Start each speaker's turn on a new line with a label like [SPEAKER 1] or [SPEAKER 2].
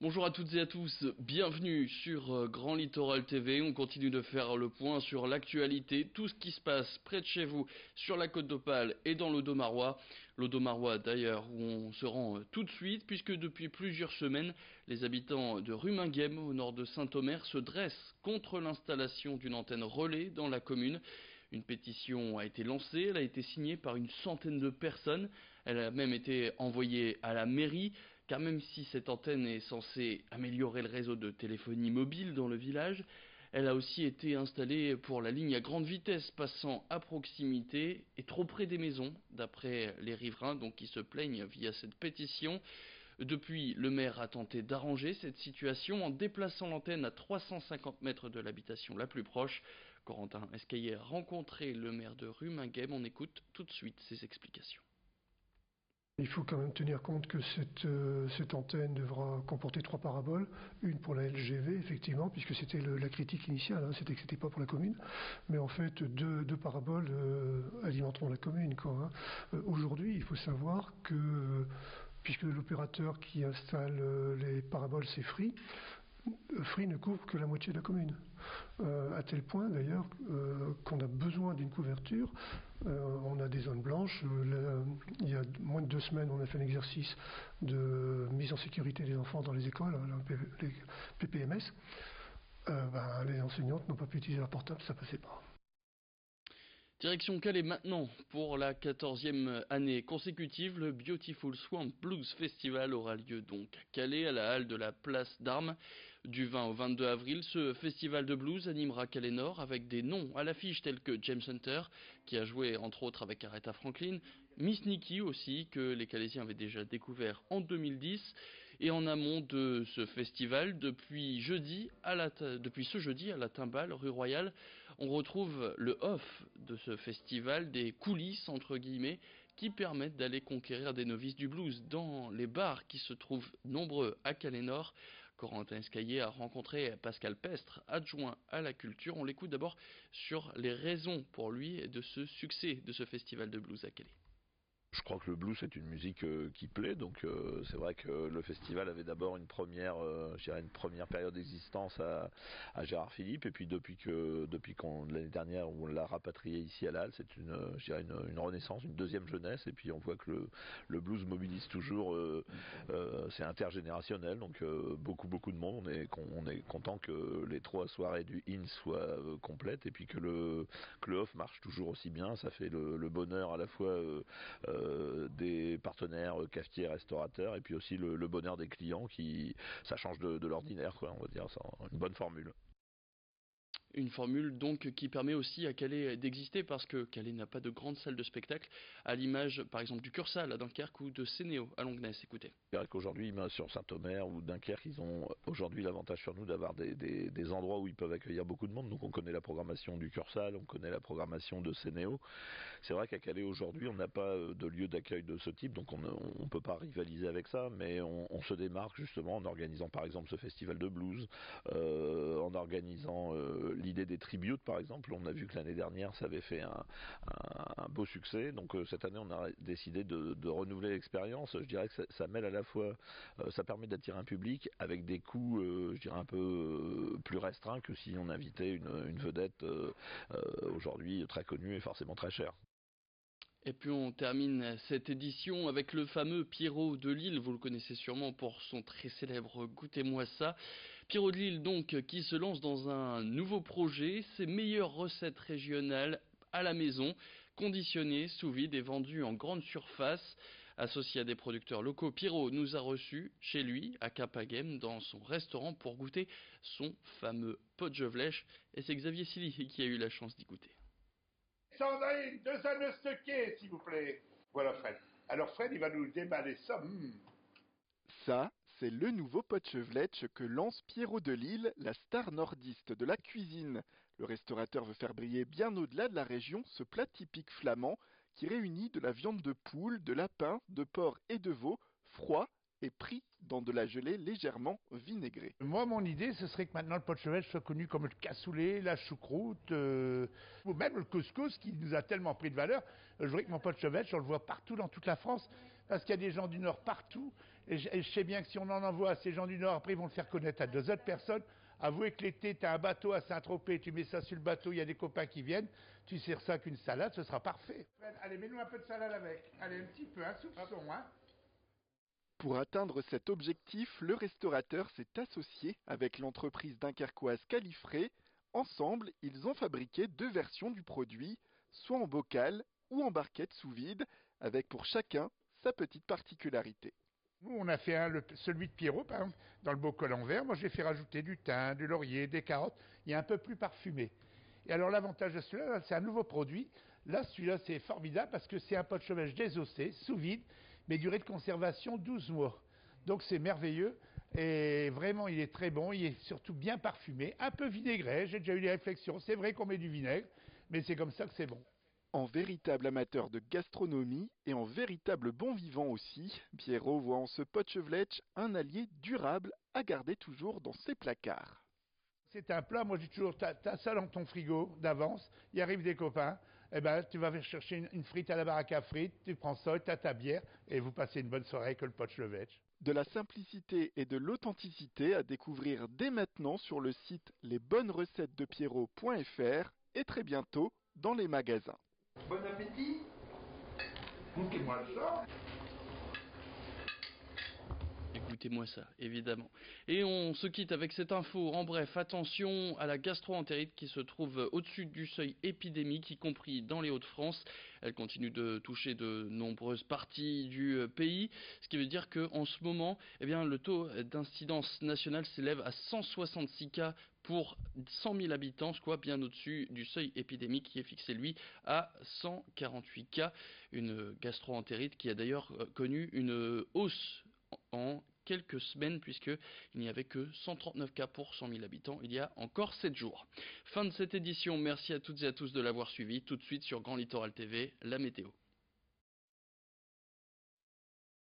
[SPEAKER 1] Bonjour à toutes et à tous, bienvenue sur Grand Littoral TV. On continue de faire le point sur l'actualité, tout ce qui se passe près de chez vous, sur la côte d'Opale et dans l'Audomarois. L'Audomarois d'ailleurs où on se rend tout de suite puisque depuis plusieurs semaines, les habitants de Ruminguem au nord de Saint-Omer se dressent contre l'installation d'une antenne relais dans la commune. Une pétition a été lancée, elle a été signée par une centaine de personnes, elle a même été envoyée à la mairie. Car même si cette antenne est censée améliorer le réseau de téléphonie mobile dans le village, elle a aussi été installée pour la ligne à grande vitesse passant à proximité et trop près des maisons, d'après les riverains donc qui se plaignent via cette pétition. Depuis, le maire a tenté d'arranger cette situation en déplaçant l'antenne à 350 mètres de l'habitation la plus proche. Corentin Escaillé a rencontré le maire de Ruminguem. On écoute tout de suite ses explications.
[SPEAKER 2] Il faut quand même tenir compte que cette antenne devra comporter 3 paraboles, une pour la LGV effectivement, puisque c'était la critique initiale, c'était que c'était pas pour la commune, mais en fait deux paraboles alimenteront la commune, quoi. Aujourd'hui, il faut savoir que puisque l'opérateur qui installe les paraboles c'est Free, Free ne couvre que la moitié de la commune. À tel point d'ailleurs qu'on a besoin d'une couverture. On a des zones blanches. Il y a moins de 2 semaines, on a fait un exercice de mise en sécurité des enfants dans les écoles, les PPMS. Les enseignantes n'ont pas pu utiliser leur portable, ça passait pas.
[SPEAKER 1] Direction Calais maintenant, pour la 14e année consécutive, le Beautiful Swamp Blues Festival aura lieu donc à Calais, à la halle de la Place d'Armes, du 20 au 22 avril. Ce festival de blues animera Calais Nord avec des noms à l'affiche tels que James Hunter, qui a joué entre autres avec Aretha Franklin, Miss Nikki aussi, que les Calaisiens avaient déjà découvert en 2010, et en amont de ce festival, depuis ce jeudi à la Timbale, rue Royale, on retrouve le off de ce festival, des coulisses entre guillemets, qui permettent d'aller conquérir des novices du blues dans les bars qui se trouvent nombreux à Calais Nord. Corentin Escaillé a rencontré Pascal Pestre, adjoint à la culture. On l'écoute d'abord sur les raisons pour lui de ce succès de ce festival de blues à Calais.
[SPEAKER 3] Je crois que le blues est une musique qui plaît, donc c'est vrai que le festival avait d'abord une première période d'existence à Gérard Philippe, et puis depuis qu'on l'année dernière où on l'a rapatrié ici à la Halle, c'est une renaissance, une deuxième jeunesse, et puis on voit que le blues mobilise toujours, c'est intergénérationnel, donc beaucoup de monde. On est content que les 3 soirées du IN soient complètes, et puis que le off marche toujours aussi bien. Ça fait le bonheur à la fois des partenaires cafetiers, restaurateurs, et puis aussi le bonheur des clients ça change de l'ordinaire, quoi, on va dire, c'est une bonne formule.
[SPEAKER 1] Une formule donc qui permet aussi à Calais d'exister parce que Calais n'a pas de grande salle de spectacle, à l'image par exemple du Cursal à Dunkerque ou de Sénéo à Longnes. Écoutez.
[SPEAKER 3] C'est vrai qu'aujourd'hui, sur Saint-Omer ou Dunkerque, ils ont aujourd'hui l'avantage sur nous d'avoir des endroits où ils peuvent accueillir beaucoup de monde. Donc on connaît la programmation du Cursal, on connaît la programmation de Sénéo. C'est vrai qu'à Calais aujourd'hui, on n'a pas de lieu d'accueil de ce type, donc on ne peut pas rivaliser avec ça, mais on se démarque justement en organisant par exemple ce festival de blues, en organisant l'idée des tributes par exemple. On a vu que l'année dernière ça avait fait un beau succès, donc cette année on a décidé de renouveler l'expérience. Je dirais que ça mêle à la fois, ça permet d'attirer un public avec des coûts, je dirais un peu plus restreints que si on invitait une vedette aujourd'hui très connue et forcément très chère.
[SPEAKER 1] Et puis on termine cette édition avec le fameux Pierrot de Lille, vous le connaissez sûrement pour son très célèbre Goûtez-moi ça. Pierrot de Lille donc qui se lance dans un nouveau projet, ses meilleures recettes régionales à la maison, conditionnées, sous vide et vendues en grande surface. Associé à des producteurs locaux, Pierrot nous a reçus chez lui à Capagem dans son restaurant pour goûter son fameux Podjevlech, et c'est Xavier Silly qui a eu la chance d'y goûter.
[SPEAKER 4] Sandrine, 2 anneaux stockés, s'il vous plaît. Voilà Fred. Alors Fred, il va nous déballer ça.
[SPEAKER 5] Ça, c'est le nouveau Podjevlech que lance Pierrot de Lille, la star nordiste de la cuisine. Le restaurateur veut faire briller bien au-delà de la région ce plat typique flamand qui réunit de la viande de poule, de lapin, de porc et de veau, froid et pris dans de la gelée légèrement vinaigrée.
[SPEAKER 4] Moi, mon idée, ce serait que maintenant le pot de chevêche soit connu comme le cassoulet, la choucroute, ou même le couscous qui nous a tellement pris de valeur. Je voudrais que mon pot de chevêche, on le voit partout dans toute la France, parce qu'il y a des gens du Nord partout. Et je sais bien que si on en envoie à ces gens du Nord, après ils vont le faire connaître à 2 autres personnes. Avouez que l'été, tu as un bateau à Saint-Tropez, tu mets ça sur le bateau, il y a des copains qui viennent, tu sers ça qu'une salade, ce sera parfait. Allez, mets-nous un peu de salade avec. Allez, un petit peu, un soupçon, hein.
[SPEAKER 5] Pour atteindre cet objectif, le restaurateur s'est associé avec l'entreprise dunkerquoise Califré. Ensemble, ils ont fabriqué 2 versions du produit, soit en bocal ou en barquette sous vide, avec pour chacun sa petite particularité.
[SPEAKER 4] Nous, on a fait celui de Pierrot, par exemple, dans le bocal en verre. Moi, j'ai fait rajouter du thym, du laurier, des carottes. Il est un peu plus parfumé. Et alors, l'avantage de celui-là, c'est un nouveau produit. Là, celui-là, c'est formidable parce que c'est un pot de chevêche désossé, sous vide, mais durée de conservation 12 mois. Donc, c'est merveilleux. Et vraiment, il est très bon. Il est surtout bien parfumé, un peu vinaigré. J'ai déjà eu des réflexions. C'est vrai qu'on met du vinaigre, mais c'est comme ça que c'est bon.
[SPEAKER 5] En véritable amateur de gastronomie et en véritable bon vivant aussi, Pierrot voit en ce potchevletch un allié durable à garder toujours dans ses placards.
[SPEAKER 4] C'est un plat, moi je dis toujours, t'as ça dans ton frigo d'avance, il arrive des copains, eh ben, tu vas chercher une frite à la baraque à frites, tu prends ça, t'as ta bière, et vous passez une bonne soirée avec le potchevletch.
[SPEAKER 5] De la simplicité et de l'authenticité à découvrir dès maintenant sur le site lesbonnesrecetesdepierrot.fr et très bientôt dans les magasins.
[SPEAKER 4] Bon appétit. Goûtez-moi ça.
[SPEAKER 1] Écoutez-moi ça, évidemment. Et on se quitte avec cette info. En bref, attention à la gastro-entérite qui se trouve au-dessus du seuil épidémique, y compris dans les Hauts-de-France. Elle continue de toucher de nombreuses parties du pays, ce qui veut dire qu'en ce moment, eh bien, le taux d'incidence nationale s'élève à 166 cas pour 100 000 habitants, soit bien au-dessus du seuil épidémique qui est fixé, lui, à 148 cas. Une gastro-entérite qui a d'ailleurs connu une hausse en quelques semaines, puisqu'il n'y avait que 139 cas pour 100 000 habitants il y a encore 7 jours. Fin de cette édition, merci à toutes et à tous de l'avoir suivi. Tout de suite sur Grand Littoral TV, la météo.